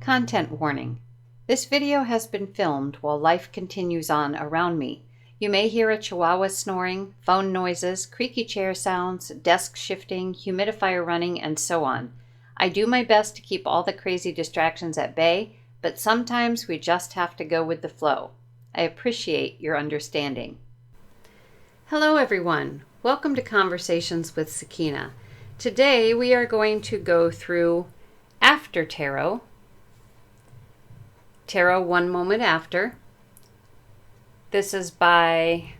Content warning. This video has been filmed while life continues on around me. You may hear a chihuahua snoring, phone noises, creaky chair sounds, desk shifting, humidifier running, and so on. I do my best to keep all the crazy distractions at bay, but sometimes we just have to go with the flow. I appreciate your understanding. Hello everyone. Welcome to Conversations with Sakeina. Today we are going to go through After Tarot. Tarot One Moment After. This is by,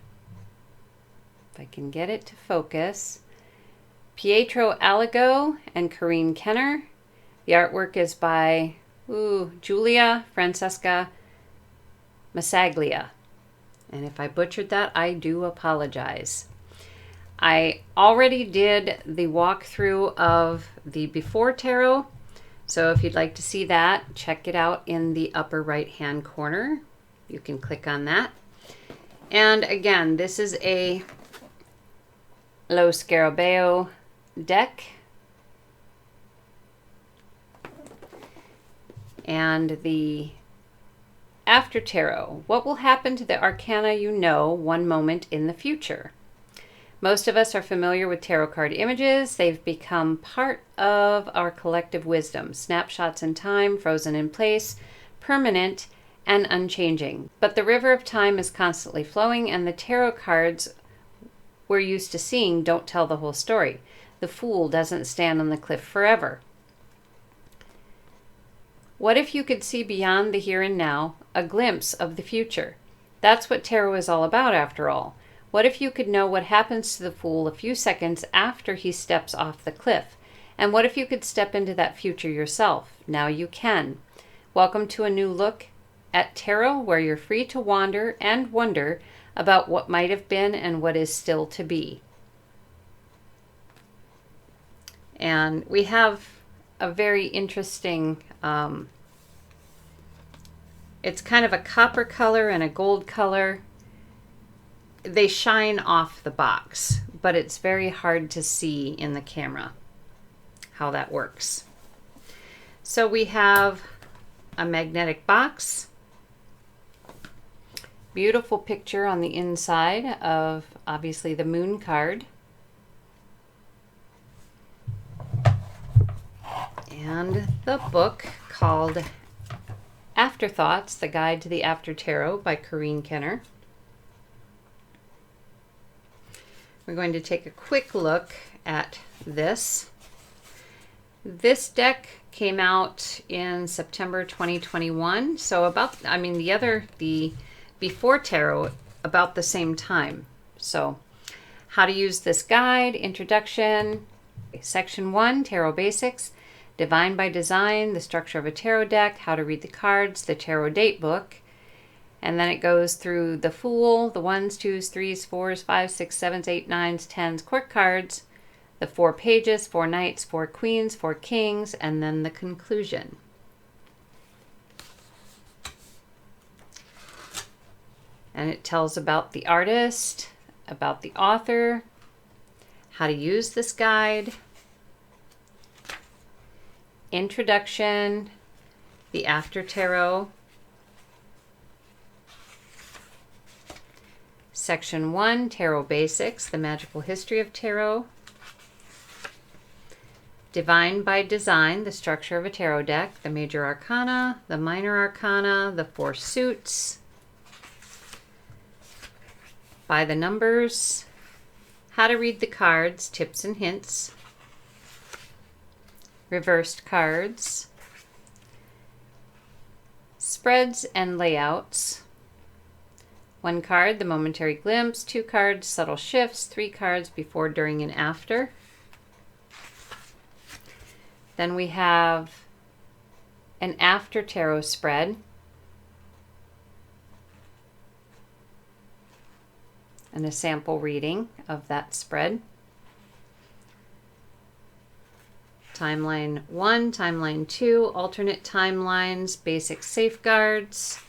if I can get it to focus, Pietro Alligo and Corrine. The artwork is by Giulia Francesca Massaglia. And if I butchered that, I do apologize. I already did the walkthrough of the Before Tarot. So if you'd like to see that, check it out in the upper right-hand corner. You can click on that. And again, this is a Lo Scarabeo deck. And the After Tarot. What will happen to the Arcana you know one moment in the future? Most of us are familiar with tarot card images. They've become part of our collective wisdom. Snapshots in time, frozen in place, permanent and unchanging. But the river of time is constantly flowing, and the tarot cards we're used to seeing don't tell the whole story. The Fool doesn't stand on the cliff forever. What if you could see beyond the here and now, a glimpse of the future? That's what tarot is all about, after all. What if you could know what happens to the Fool a few seconds after he steps off the cliff? And what if you could step into that future yourself? Now you can. Welcome to a new look at tarot, where you're free to wander and wonder about what might have been and what is still to be. And we have a very interesting, it's kind of a copper color and a gold color. They shine off the box, but it's very hard to see in the camera how that works. So we have a magnetic box. Beautiful picture on the inside of, obviously, the Moon card. And the book called Afterthoughts, The Guide to the After Tarot by Corrine. We're going to take a quick look at this. This deck came out in September 2021. So the Before Tarot about the same time. So how to use this guide, introduction, section 1, Tarot Basics, Divine by Design, the structure of a tarot deck, how to read the cards, the tarot date book. And then it goes through the Fool, the 1s, 2s, 3s, 4s, 5s, 6s, 7s, 8s, 9s, 10s, court cards, the 4 pages, 4 knights, 4 queens, 4 kings, and then the conclusion. And it tells about the artist, about the author, how to use this guide, introduction, the After Tarot, Section 1, Tarot Basics, the magical history of tarot, Divine by Design, the structure of a tarot deck, the major arcana, the minor arcana, the 4 suits, by the numbers, how to read the cards, tips and hints, reversed cards, spreads and layouts, 1 card, the momentary glimpse, 2 cards, subtle shifts, 3 cards, before, during, and after. Then we have an After Tarot spread, and a sample reading of that spread. Timeline 1, Timeline 2, alternate timelines, basic safeguards,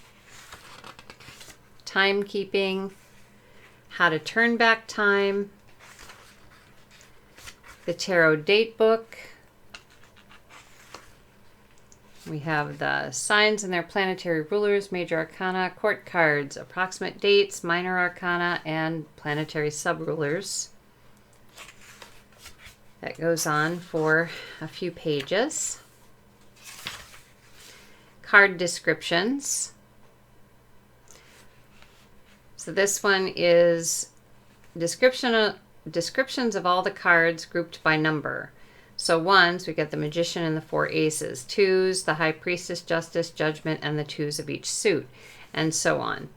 timekeeping, how to turn back time, the tarot date book, We have the signs and their planetary rulers, major arcana, court cards, approximate dates, minor arcana, and planetary subrulers. That goes on for a few pages. Card descriptions. So this one is descriptions of all the cards grouped by number. So ones, we get the Magician and the four aces. Twos, the High Priestess, Justice, Judgment, and the twos of each suit, and so on.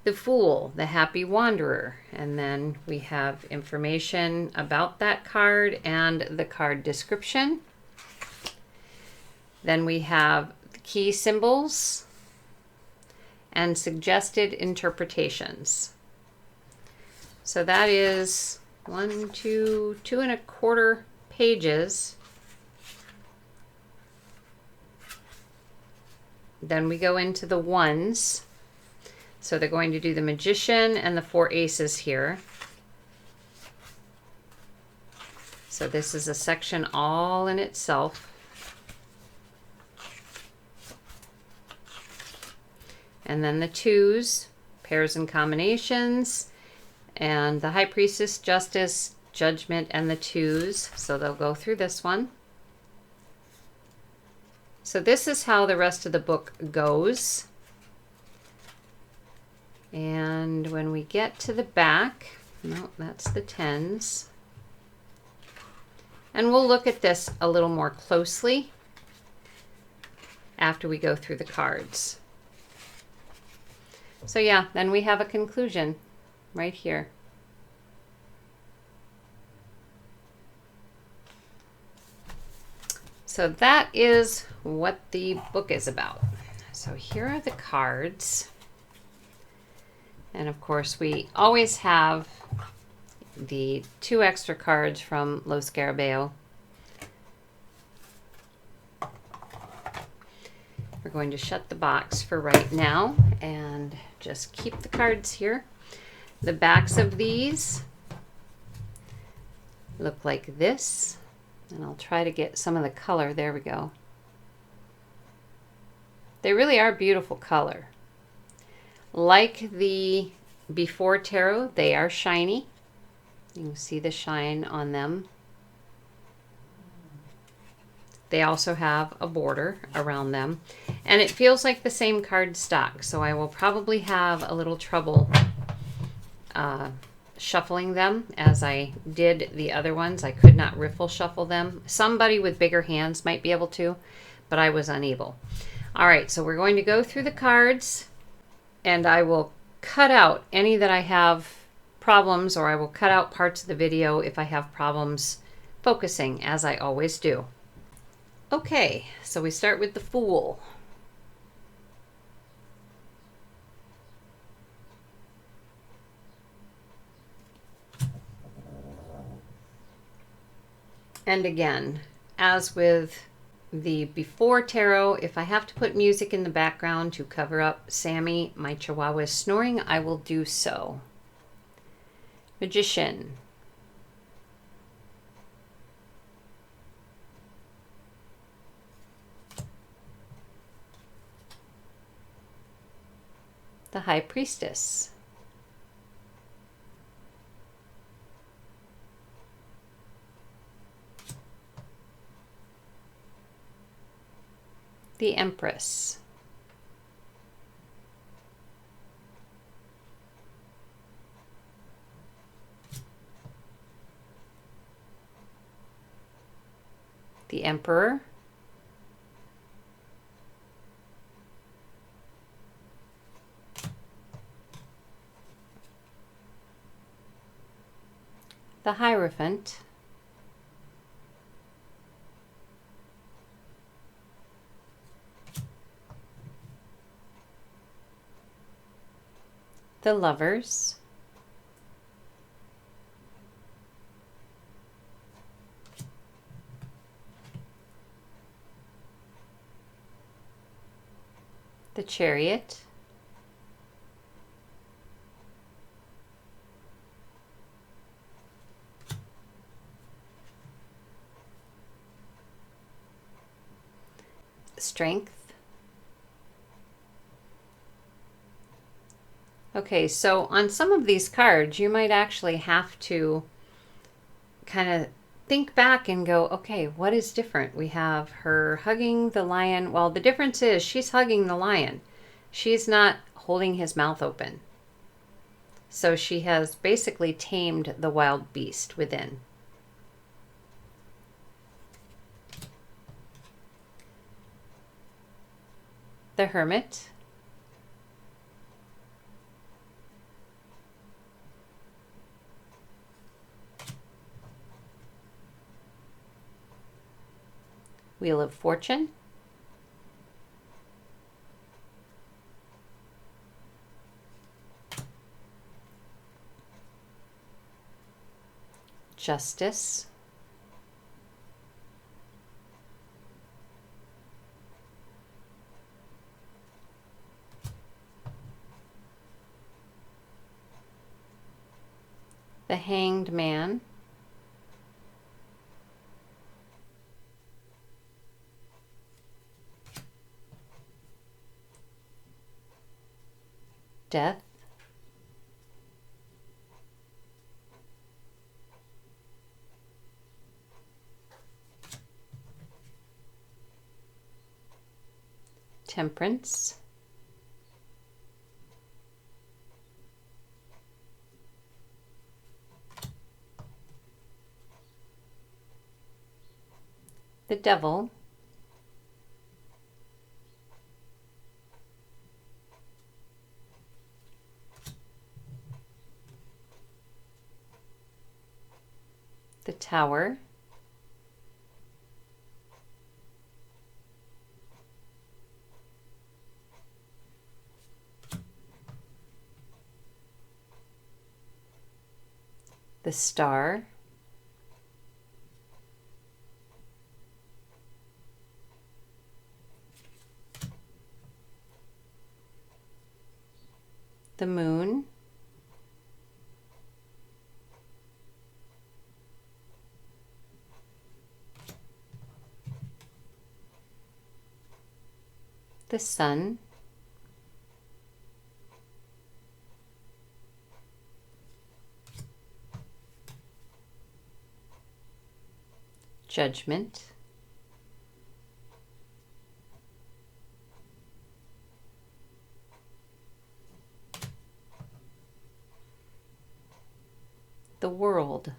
The Fool, the Happy Wanderer, and then we have information about that card and the card description. Then we have the key symbols and suggested interpretations. So that is 2.25 pages. Then we go into the ones. So they're going to do the Magician and the four aces here. So this is a section all in itself. And then the twos, pairs and combinations, and the High Priestess, Justice, Judgment, and the twos. So they'll go through this one. So this is how the rest of the book goes. And when we get to the back, no, that's the tens. And we'll look at this a little more closely after we go through the cards. So yeah, then we have a conclusion right here. So that is what the book is about. So here are the cards. And of course, we always have the 2 extra cards from Lo Scarabeo. We're going to shut the box for right now and just keep the cards here. The backs of these look like this. And I'll try to get some of the color. There we go. They really are beautiful color. Like the Before Tarot, they are shiny. You can see the shine on them. They also have a border around them. And it feels like the same card stock, so I will probably have a little trouble shuffling them as I did the other ones. I could not riffle shuffle them. Somebody with bigger hands might be able to, but I was unable. All right, so we're going to go through the cards, and I will cut out any that I have problems, or I will cut out parts of the video if I have problems focusing, as I always do. Okay, so we start with the Fool. And again, as with the Before Tarot, if I have to put music in the background to cover up Sammy, my Chihuahua's snoring, I will do so. Magician. The High Priestess. The Empress. The Emperor. The Hierophant. The Lovers. The Chariot. Strength. Okay, so on some of these cards, you might actually have to kind of think back and go, okay, what is different? We have her hugging the lion. Well, the difference is she's hugging the lion. She's not holding his mouth open. So she has basically tamed the wild beast within. The Hermit. Wheel of Fortune. Justice. The Hanged Man. Death. Temperance. The Devil. The Tower. The Star. The Moon. The Sun. Judgment. The World.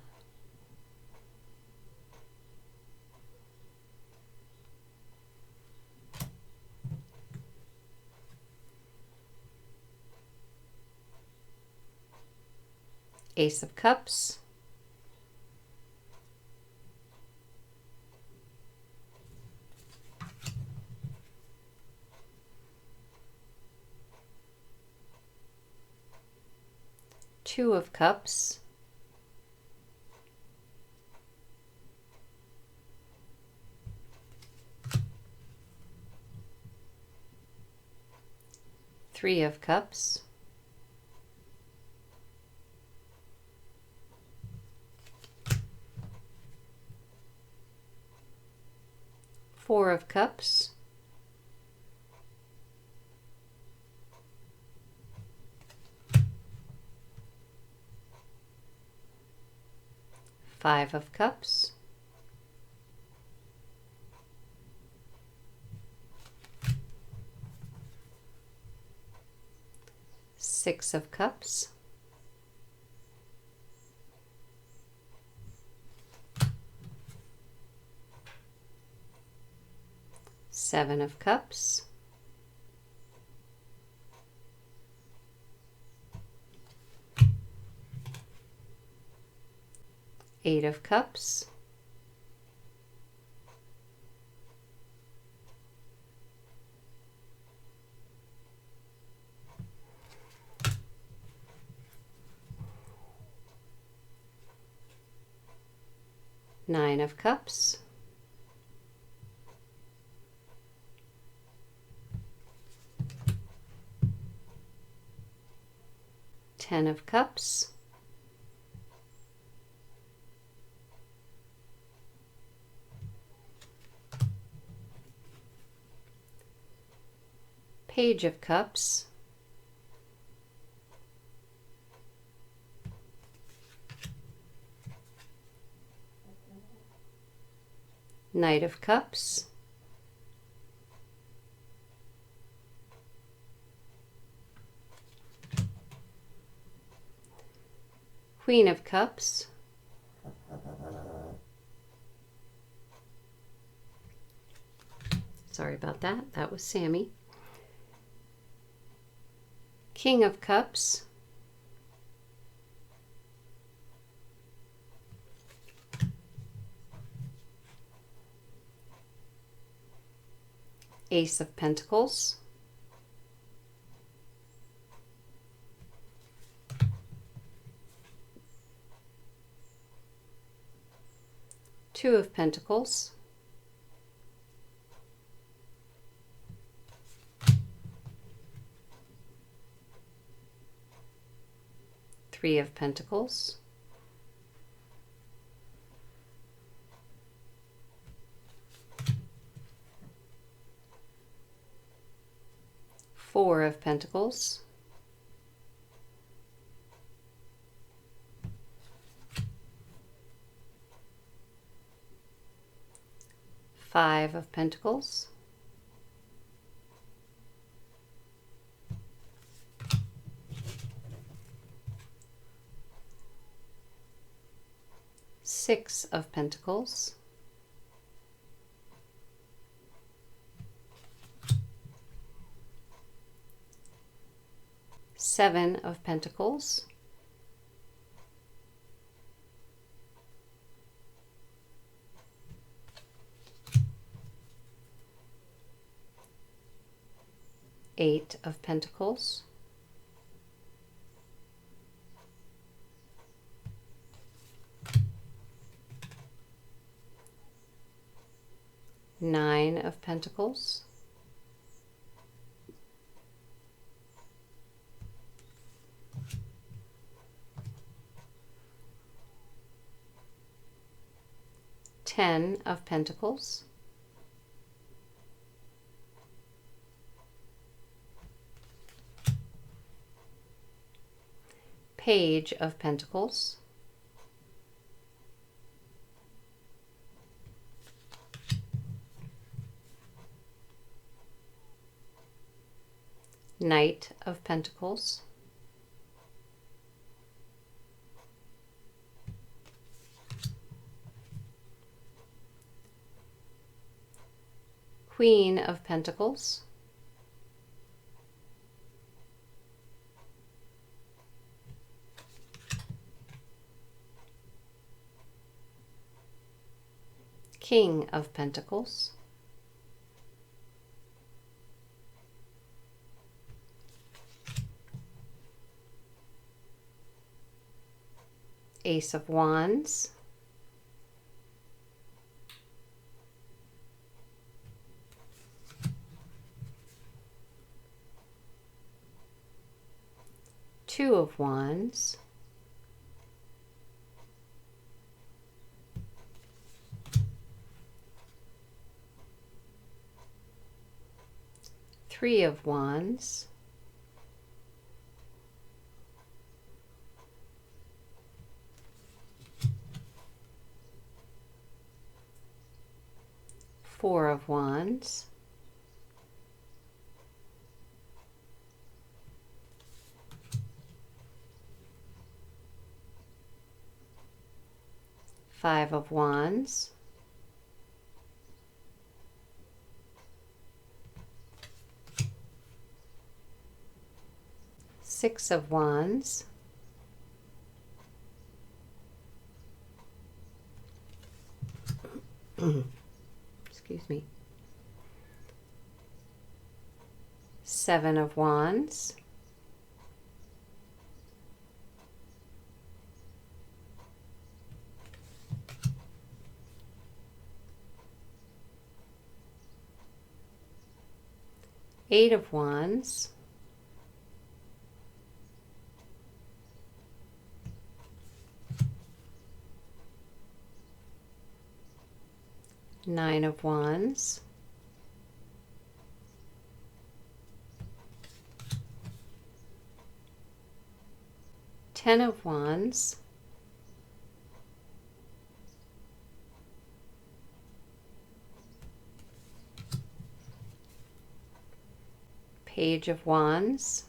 Ace of Cups. Two of Cups. Three of Cups. Four of Cups. Five of Cups. Six of Cups. Seven of Cups. Eight of Cups. Nine of Cups. Ten of Cups. Page of Cups, Knight of Cups, Queen of Cups, sorry about that, that was Sammy, King of Cups, Ace of Pentacles, Two of Pentacles, Three of Pentacles, Four of Pentacles, Five of Pentacles, Six of Pentacles, Seven of Pentacles, Eight of Pentacles, Nine of Pentacles, Ten of Pentacles, Page of Pentacles, Knight of Pentacles, Queen of Pentacles, King of Pentacles, Ace of Wands, Two of Wands, Three of Wands, Four of Wands, Five of Wands, Six of Wands, excuse me, Seven of Wands, Eight of Wands, Nine of Wands, Ten of Wands, Page of Wands,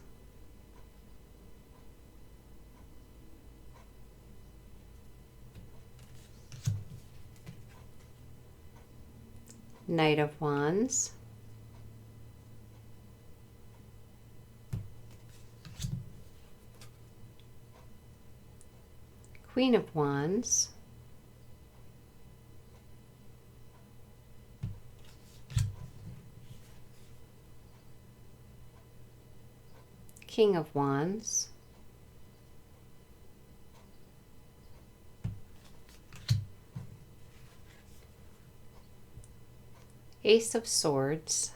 Knight of Wands, Queen of Wands, King of Wands, Ace of Swords,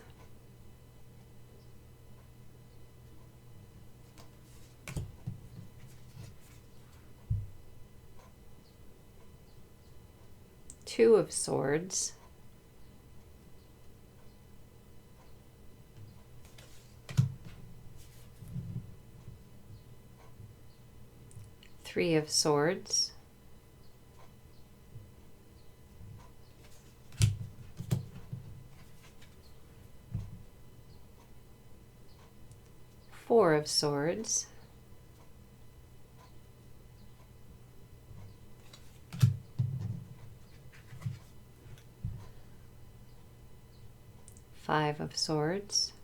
Two of Swords, Three of Swords, Four of Swords, Five of Swords,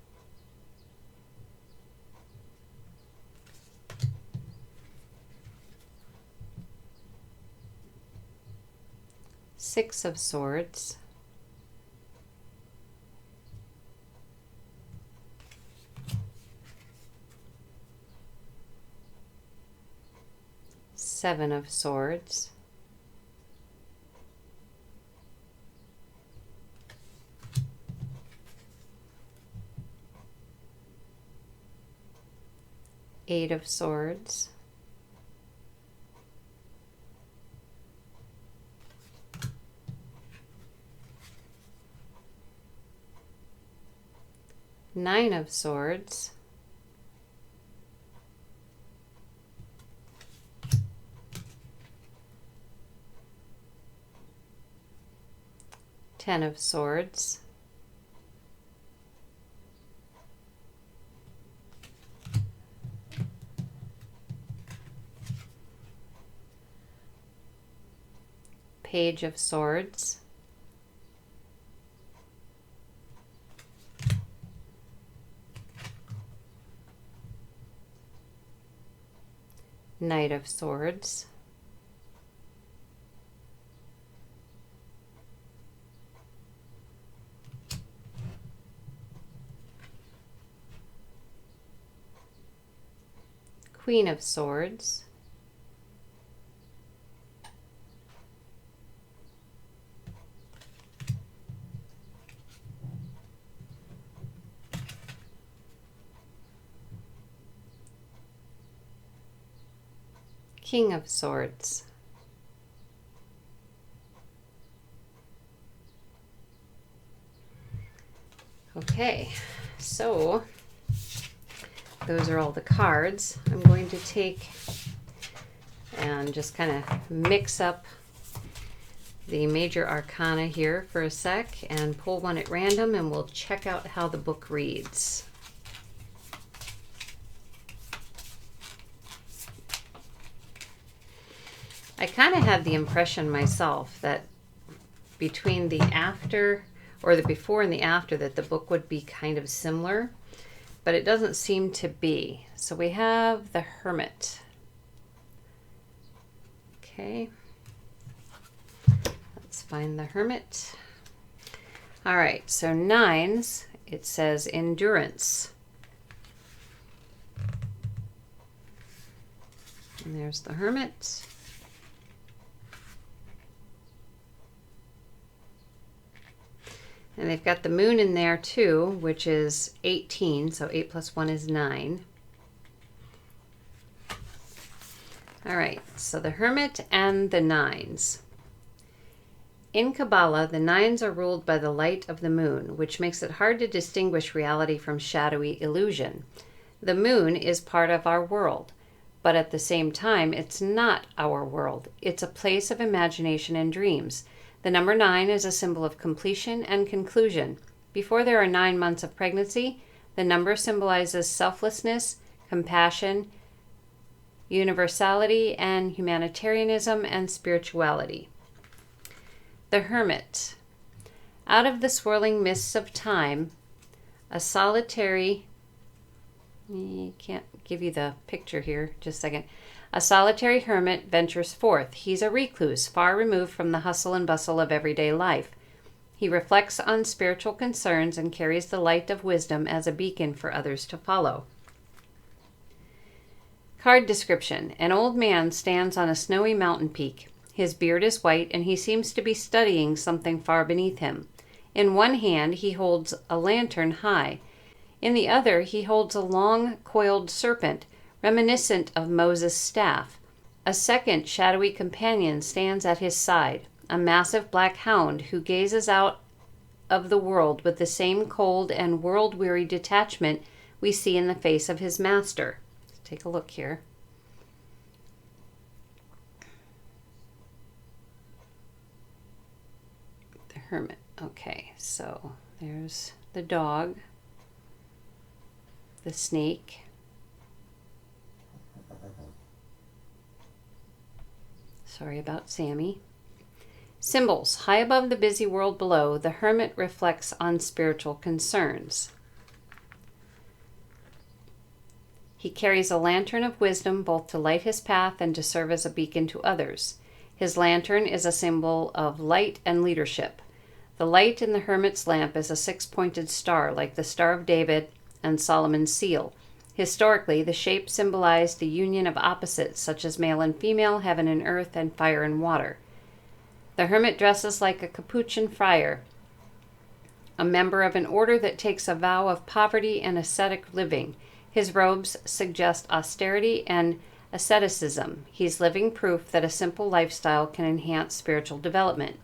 Six of Swords, Seven of Swords, Eight of Swords, Nine of Swords, Ten of Swords, Page of Swords, Knight of Swords, Queen of Swords, King of Swords, okay, so those are all the cards. I'm going to take and just kind of mix up the major arcana here for a sec and pull one at random, and we'll check out how the book reads. I kind of had the impression myself that between the after, or the before and the after, that the book would be kind of similar, but it doesn't seem to be. So we have the Hermit. Okay, let's find the Hermit. All right, so nines, it says endurance. And there's the Hermit. And they've got the moon in there too, which is 18, so 8 plus 1 is 9. All right, so the Hermit and the nines. In Kabbalah, the nines are ruled by the light of the moon, which makes it hard to distinguish reality from shadowy illusion. The moon is part of our world. but at the same time, it's not our world. It's a place of imagination and dreams. The number 9 is a symbol of completion and conclusion. Before there are 9 months of pregnancy, the number symbolizes selflessness, compassion, universality, and humanitarianism and spirituality. The Hermit. Out of the swirling mists of time, a solitary... I can't give you the picture here, just a second. A solitary hermit ventures forth. He's a recluse, far removed from the hustle and bustle of everyday life. He reflects on spiritual concerns and carries the light of wisdom as a beacon for others to follow. Card description. An old man stands on a snowy mountain peak. His beard is white, and he seems to be studying something far beneath him. In one hand, he holds a lantern high. In the other, he holds a long, coiled serpent, reminiscent of Moses' staff. A second shadowy companion stands at his side, a massive black hound who gazes out of the world with the same cold and world-weary detachment we see in the face of his master. Let's take a look here. The Hermit. Okay, so there's the dog, the snake, sorry about Sammy. Symbols. High above the busy world below, the hermit reflects on spiritual concerns. He carries a lantern of wisdom both to light his path and to serve as a beacon to others. His lantern is a symbol of light and leadership. The light in the hermit's lamp is a 6-pointed star like the Star of David and Solomon's seal. Historically, the shape symbolized the union of opposites such as male and female, heaven and earth, and fire and water. The hermit dresses like a Capuchin friar, a member of an order that takes a vow of poverty and ascetic living. His robes suggest austerity and asceticism. He's living proof that a simple lifestyle can enhance spiritual development.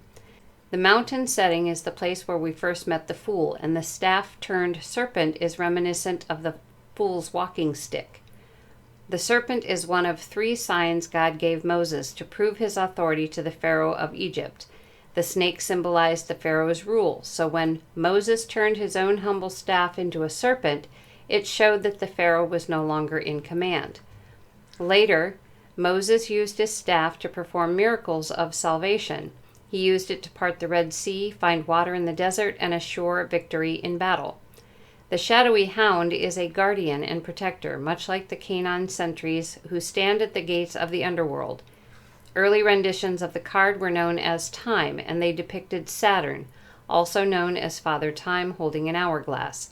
The mountain setting is the place where we first met the fool, and the staff-turned serpent is reminiscent of the fool's walking stick. The serpent is one of 3 signs God gave Moses to prove his authority to the Pharaoh of Egypt. The snake symbolized the Pharaoh's rule, so when Moses turned his own humble staff into a serpent, it showed that the Pharaoh was no longer in command. Later, Moses used his staff to perform miracles of salvation. He used it to part the Red Sea, find water in the desert, and assure victory in battle. The shadowy hound is a guardian and protector, much like the canine sentries who stand at the gates of the underworld. Early renditions of the card were known as Time, and they depicted Saturn, also known as Father Time, holding an hourglass.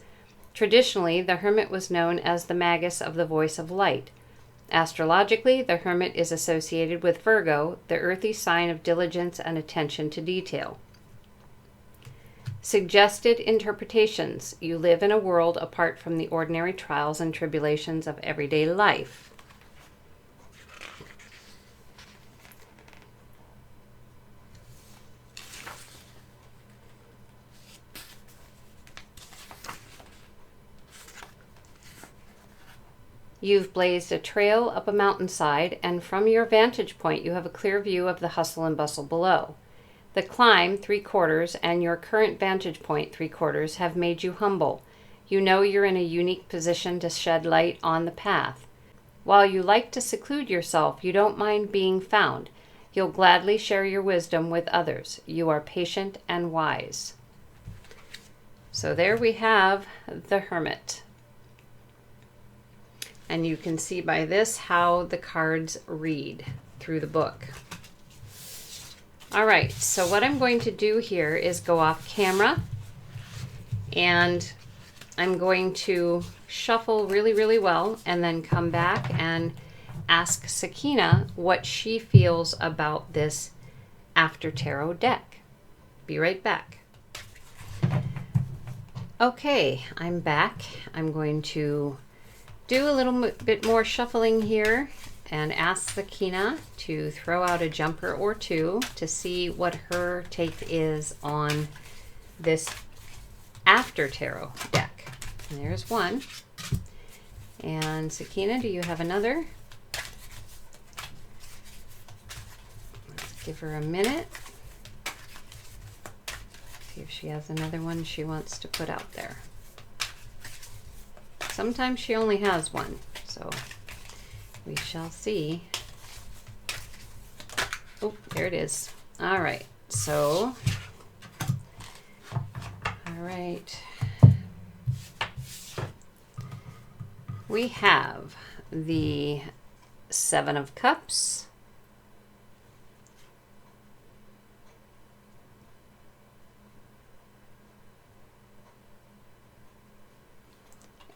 Traditionally, the hermit was known as the magus of the voice of light. Astrologically, the hermit is associated with Virgo, the earthy sign of diligence and attention to detail. Suggested interpretations. You live in a world apart from the ordinary trials and tribulations of everyday life. You've blazed a trail up a mountainside, and from your vantage point you have a clear view of the hustle and bustle below. The climb, 3/4, and your current vantage point, 3/4, have made you humble. You know you're in a unique position to shed light on the path. While you like to seclude yourself, you don't mind being found. You'll gladly share your wisdom with others. You are patient and wise. So there we have the Hermit. And you can see by this how the cards read through the book. All right, so what I'm going to do here is go off camera, and I'm going to shuffle really, really well and then come back and ask Sakeina what she feels about this After Tarot deck. Be right back. Okay, I'm back. I'm going to do a little bit more shuffling here and ask Sakeina to throw out a jumper or two to see what her take is on this After Tarot deck. And there's one. And Sakeina, do you have another? Give her a minute. See if she has another one she wants to put out there. Sometimes she only has one, so we shall see. Oh, there it is. All right, so, all right. We have the Seven of Cups,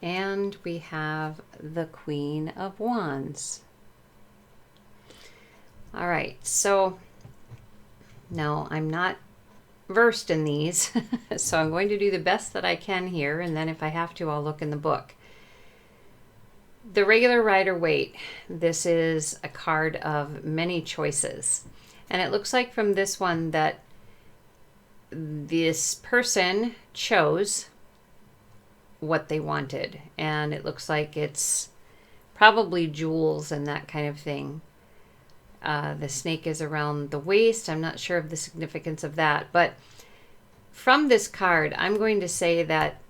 and we have the Queen of Wands. All right, so now I'm not versed in these, so I'm going to do the best that I can here, and then if I have to, I'll look in the book. The regular Rider-Waite, this is a card of many choices. And it looks like from this one that this person chose what they wanted. And it looks like it's probably jewels and that kind of thing. The snake is around the waist. I'm not sure of the significance of that. But from this card, I'm going to say that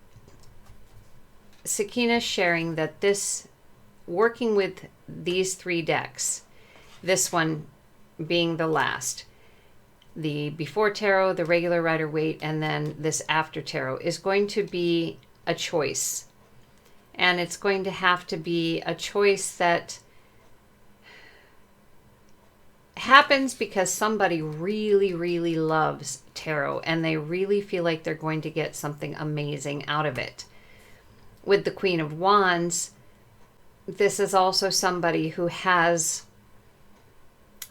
Sakeina is sharing that this, working with these three decks, this one being the last, the Before Tarot, the regular Rider-Waite, and then this After Tarot, is going to be a choice. And it's going to have to be a choice that happens because somebody really, really loves tarot and they really feel like they're going to get something amazing out of it. With the Queen of Wands, this is also somebody who has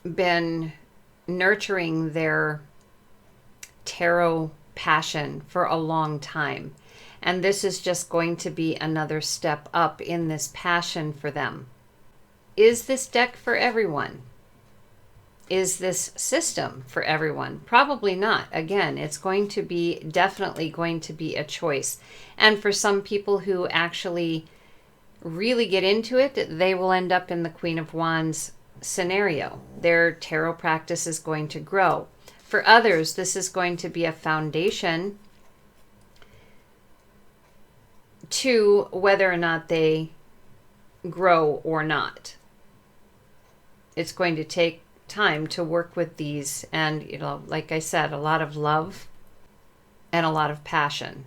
been nurturing their tarot passion for a long time. And this is just going to be another step up in this passion for them. Is this deck for everyone? Is this system for everyone? Probably not. Again, it's going to be definitely going to be a choice. And for some people who actually really get into it, they will end up in the Queen of Wands scenario. Their tarot practice is going to grow. For others, this is going to be a foundation to whether or not they grow or not. It's going to take time to work with these, and you know, like I said, a lot of love and a lot of passion.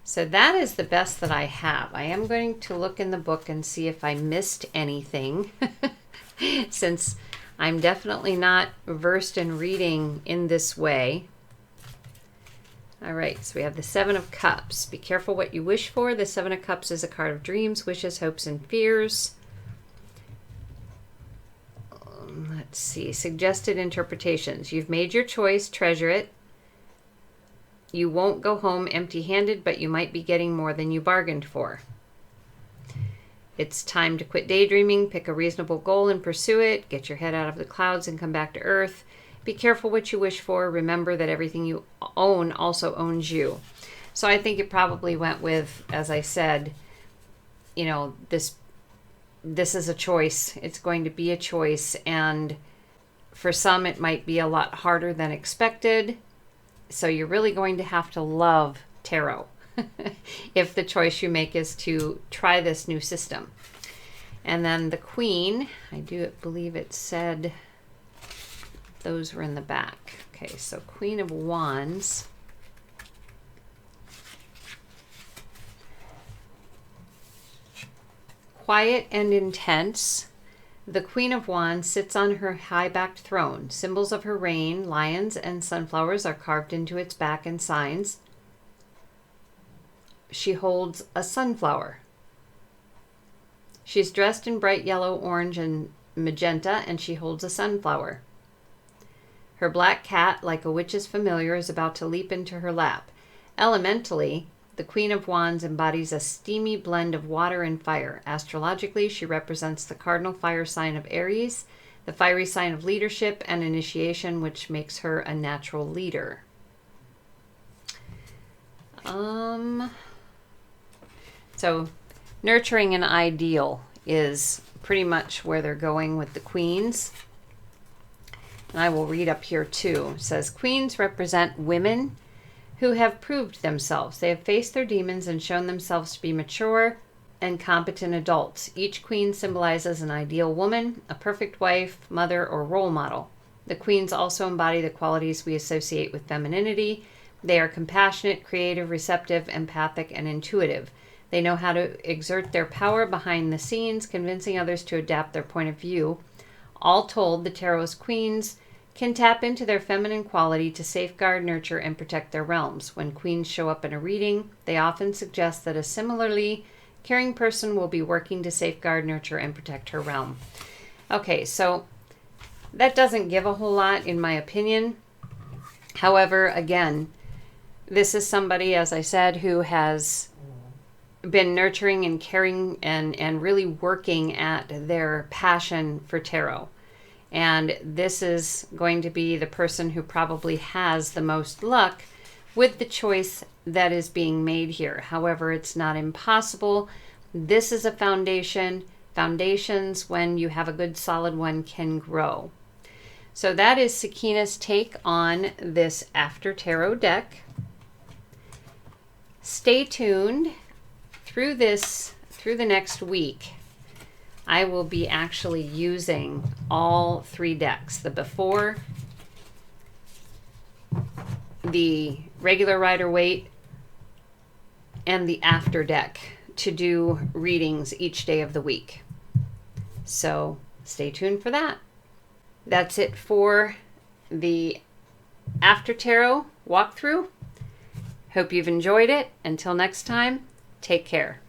So that is the best that I have. I am going to look in the book and see if I missed anything since I'm definitely not versed in reading in this way. All right, so we have the Seven of Cups. Be careful what you wish for. The Seven of Cups is a card of dreams, wishes, hopes, and fears. Let's see, suggested interpretations. You've made your choice, treasure it. You won't go home empty-handed, but you might be getting more than you bargained for. It's time to quit daydreaming, pick a reasonable goal and pursue it. Get your head out of the clouds and come back to earth. Be careful what you wish for. Remember that everything you own also owns you. So I think it probably went with, as I said, you know, this is a choice. It's going to be a choice. And for some, it might be a lot harder than expected. So you're really going to have to love tarot if the choice you make is to try this new system. And then the Queen, I do believe it said those were in the back. Okay, so Queen of Wands. Quiet and intense. The Queen of Wands sits on her high-backed throne. Symbols of her reign, lions and sunflowers, are carved into its back and signs. She holds a sunflower. She's dressed in bright yellow, orange, and magenta, and she holds a sunflower. Her black cat, like a witch's familiar, is about to leap into her lap. Elementally, the Queen of Wands embodies a steamy blend of water and fire. Astrologically, she represents the cardinal fire sign of Aries, the fiery sign of leadership and initiation, which makes her a natural leader. So nurturing an ideal is pretty much where they're going with the queens. And I will read up here too. It says, Queens represent women who have proved themselves. They have faced their demons and shown themselves to be mature and competent adults. Each queen symbolizes an ideal woman, a perfect wife, mother, or role model. The queens also embody the qualities we associate with femininity. They are compassionate, creative, receptive, empathic, and intuitive. They know how to exert their power behind the scenes, convincing others to adapt their point of view. All told, the Tarot's queens can tap into their feminine quality to safeguard, nurture, and protect their realms. When queens show up in a reading, they often suggest that a similarly caring person will be working to safeguard, nurture, and protect her realm. Okay, so that doesn't give a whole lot in my opinion. However, again, this is somebody, as I said, who has been nurturing and caring and really working at their passion for tarot. And this is going to be the person who probably has the most luck with the choice that is being made here. However, it's not impossible. This is a foundation. Foundations, when you have a good solid one, can grow. So that is Sakeina's take on this After Tarot deck. Stay tuned through the next week. I will be actually using all three decks, the Before, the regular Rider-Waite, and the After deck to do readings each day of the week. So stay tuned for that. That's it for the After Tarot walkthrough. Hope you've enjoyed it. Until next time, take care.